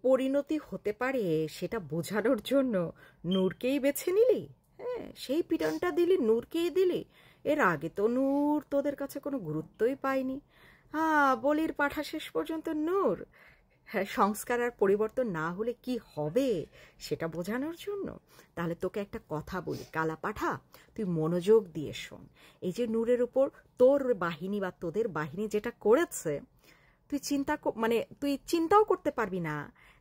পরিণতি হতে পারে সেটা বোঝানোর জন্য নূরকেই বেছে নিলি। হ্যাঁ, সেই পিটনটা দিলি, নূরকেই দিলি। এর আগে তো নূর তোদের কাছে কোনো গুরুত্বই পায়নি। বলির পাঠা শেষ পর্যন্ত নূর। হ্যাঁ, সংস্কার আর পরিবর্তন না হলে কি হবে সেটা বোঝানোর জন্য। তাহলে তোকে একটা কথা বলি, কালা পাঠা, তুই মনোযোগ দিয়ে শোন। এই যে নূরের উপর তোর বাহিনী বা তোদের বাহিনী যেটা করেছে, তুই চিন্তাও করতে পারবি না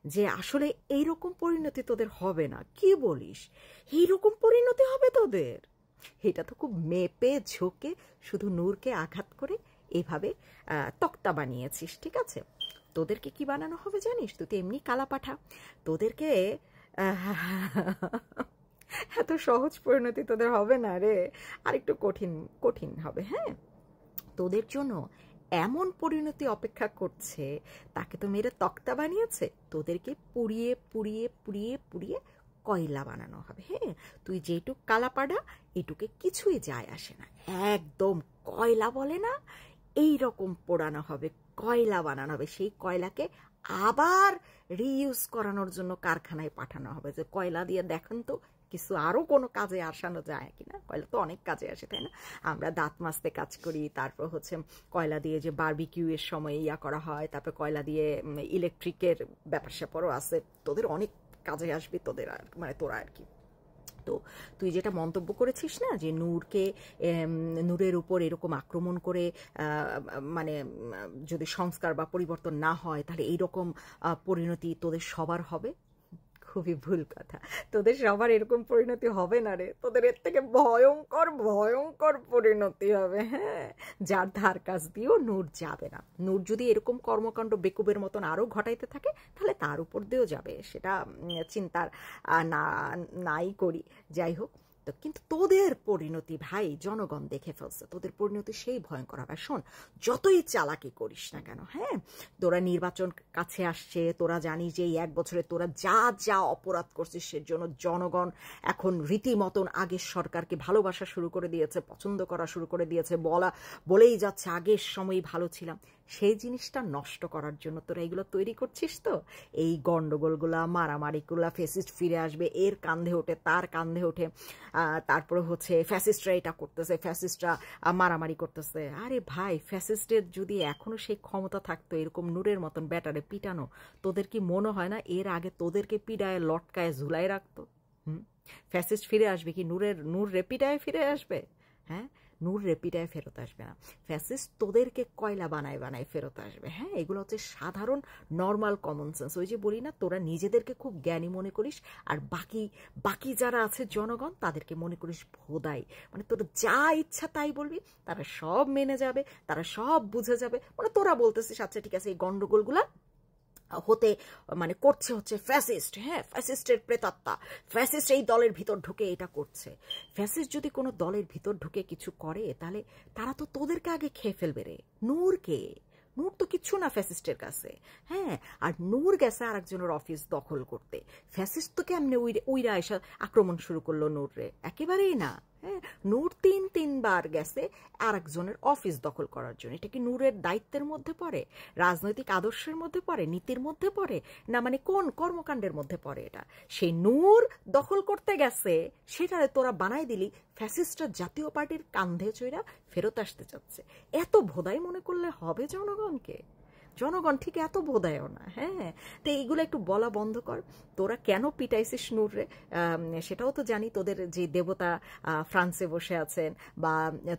যে আসলে এইরকম পরিণতি তোদের হবে না। কি বলিস? এইরকম পরিণতি হবে তোদের? এটা তো খুব মেপে ঝোঁকে শুধু নূরকে আঘাত করে এভাবে তক্তা বানিয়েছিস, ঠিক আছে? তোদেরকে কি বানানো হবে জানিস? তুই তো এমনি কালা পাঠা। তোদেরকে এত সহজ পরিণতি তোদের হবে না রে, আর একটু কঠিন কঠিন হবে। হ্যাঁ, তোদের জন্য এমন পরিণতি অপেক্ষা করছে, তাকে তো মেরে তক্তা বানিয়েছে, তোদেরকে পুড়িয়ে পুড়িয়ে পুড়িয়ে পুড়িয়ে কয়লা বানানো হবে। হ্যাঁ, তুই যেটুক কালাপাড়া, এটুকে কিছুই যায় আসে না, একদম কয়লা বলে না, এই রকম পোড়ানো হবে, কয়লা বানানো হবে। সেই কয়লাকে আবার রিইউজ করানোর জন্য কারখানায় পাঠানো হবে, যে কয়লা দিয়ে দেখেন তো কিছু আরও কোনো কাজে আসানো যায় কিনা। কয়লা তো অনেক কাজে আসে, তাই না? আমরা দাঁত মাজতে কাজ করি, তারপর হচ্ছে কয়লা দিয়ে যে বারবিকিউ এর সময় করা হয়, তারপর কয়লা দিয়ে ইলেকট্রিকের ব্যাপার স্যাপারও আছে। তোদের অনেক কাজে আসবে, তোদের আর মানে তোরা আর কি। তো তুই যেটা মন্তব্য করেছিস না, যে নূরের উপর এরকম আক্রমণ করে মানে যদি সংস্কার বা পরিবর্তন না হয় তাহলে এইরকম পরিণতি তোদের সবার হবে, খুবই ভুল কথা। তোদের সবার এরকম পরিণতি হবে না রে, তোদের এর থেকে ভয়ঙ্কর ভয়ঙ্কর পরিণতি হবে। হ্যাঁ, যার ধার কাছ দিয়েও নূর যাবে না। নূর যদি এরকম কর্মকাণ্ড বেকুবের মতন আরও ঘটাইতে থাকে তাহলে তার উপর দিয়েও যাবে, সেটা চিন্তার নাই করি। যাই হোক, তো কিন্তু তোদের পরিণতি ভাই জনগণ দেখে ফেলছে, তোদের পরিণতি সেই ভয়ঙ্কর হবে। শোন, যতই চালাকি করিস না কেন, হ্যাঁ, তোরা নির্বাচন কাছে আসছে, তোরা জানিস যে এই 1 বছরে তোরা যা যা অপরাধ করছিস সের জন্য জনগণ এখন রীতিমতন আগের সরকারকে ভালোবাসা শুরু করে দিয়েছে, পছন্দ করা শুরু করে দিয়েছে, বলেই যাচ্ছে আগের সময়ই ভালো ছিলাম। সেই জিনিসটা নষ্ট করার জন্য তোরা এগুলো তৈরি করছিস। তো এই গন্ডগোলগুলা, মারামারিগুলা, ফ্যাসিস্ট ফিরে আসবে, এর কান্ধে ওঠে তার কান্ধে ওঠে, তারপরে হচ্ছে ফ্যাসিস্টরা এটা করতেছে, ফ্যাসিস্টরা মারামারি করতেছে। আরে ভাই, ফ্যাসিস্টের যদি এখনো সেই ক্ষমতা থাকতো এরকম নূরের মতন ব্যাটারে পিটানো, তোদের কি মনে হয় না এর আগে তোদেরকে পিডায় লটকায় ঝুলাই রাখতো? ফ্যাসিস্ট ফিরে আসবে কি নূর রেপিডায় ফিরে আসবে? হ্যাঁ, নূর রেপিডায় ফেরত আসবে না, ফ্যাসিস্ট তোদেরকে কয়লা বানায় বানায় ফেরত আসবে। হ্যাঁ, এগুলো হচ্ছে সাধারণ নর্মাল কমন সেন্স। ওই যে বলি না, তোরা নিজেদেরকে খুব জ্ঞানী মনে করিস, আর বাকি যারা আছে জনগণ তাদেরকে মনে করিস ভোদাই। মানে তোর যা ইচ্ছা তাই বলবি, তারা সব মেনে যাবে, তারা সব বুঝে যাবে। মানে তোরা বলতেছিস আচ্ছা ঠিক আছে, এই গন্ডগোলগুলা হতে মানে করছে হচ্ছে ফ্যাসিস্ট। হ্যাঁ, ফ্যাসিস্টের প্রেতাত্মা, ফ্যাসিস্ট এই দলের ভিতর ঢুকে এটা করছে। ফ্যাসিস্ট যদি কোনো দলের ভিতর ঢুকে কিছু করে তাহলে তারা তো তোদেরকে আগে খেয়ে ফেলবে রে। নূরকে, নূর তো কিচ্ছু না ফ্যাসিস্টের কাছে। হ্যাঁ, আর নূর গেছে আর একজনের অফিস দখল করতে, ফ্যাসিস্ট তো কেমনে উইরা এসে আক্রমণ শুরু করলো নূর রে? একেবারেই না। হ্যাঁ, নূর তিনবার গেছে আর একজনের অফিস দখল করার জন্য। এটা কি নূরের দায়িত্বের মধ্যে পড়ে, রাজনৈতিক আদর্শের মধ্যে পড়ে, নীতির মধ্যে পড়ে, না মানে কোন কর্মকাণ্ডের মধ্যে পড়ে এটা? সেই নূর দখল করতে গেছে, সেটারে তোরা বানাই দিলি ফ্যাসিস্টরা জাতীয় পার্টির কান্ধে চইরা ফেরত আসতে চাচ্ছে। এত ভোদাই মনে করলে হবে জনগণকে? জনগণ ঠিক এত বোধায়ও না। হ্যাঁ, তো এইগুলো একটু বলা বন্ধ কর। তোরা কেন পিটাইছিস নূররে সেটাও তো জানি। তোদের যে দেবতা ফ্রান্সে বসে আছেন, বা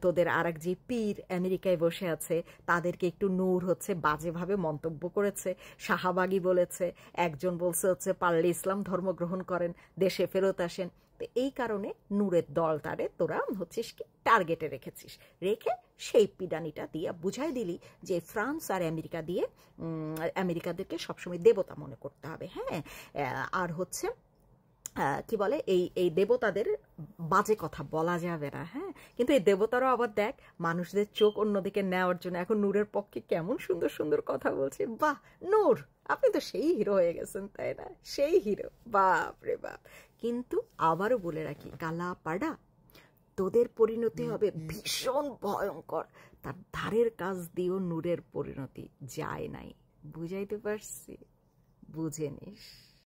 তোদের আর এক যে পীর আমেরিকায় বসে আছে, তাদেরকে একটু নূর হচ্ছে বাজেভাবে মন্তব্য করেছে, শাহাবাগী বলেছে, একজন বলছে হচ্ছে পারলে ইসলাম ধর্ম গ্রহণ করেন, দেশে ফেরত আসেন। তো এই কারণে নূরের দলটারে তোরা হচ্ছিস কি টার্গেটে রেখেছিস, রেখে সেই পিডানিটা দিয়ে বুঝাই দিলি যে ফ্রান্স আর আমেরিকা দিয়ে আমেরিকাদেরকে সবসময় দেবতা মনে করতে হবে। হ্যাঁ, আর হচ্ছে কি বলে, এই দেবতাদের বাজে কথা বলা যাবে না। হ্যাঁ, কিন্তু এই দেবতারাও আবার দেখ মানুষদের চোখ অন্যদিকে নেওয়ার জন্য এখন নূরের পক্ষে কেমন সুন্দর সুন্দর কথা বলছে। বাহ নূর, আপনি তো সেই হিরো হয়ে গেছেন, তাই না? সেই হিরো, বাপ রে বাপ। কিন্তু আবারও বলে রাখি, কালা পাড়া, তোদের পরিণতি হবে ভীষণ ভয়ঙ্কর। তার ধারের কাজ দিয়েও নূরের পরিণতি যায় নাই। বুঝাইতে পারছি? বুঝে নিস।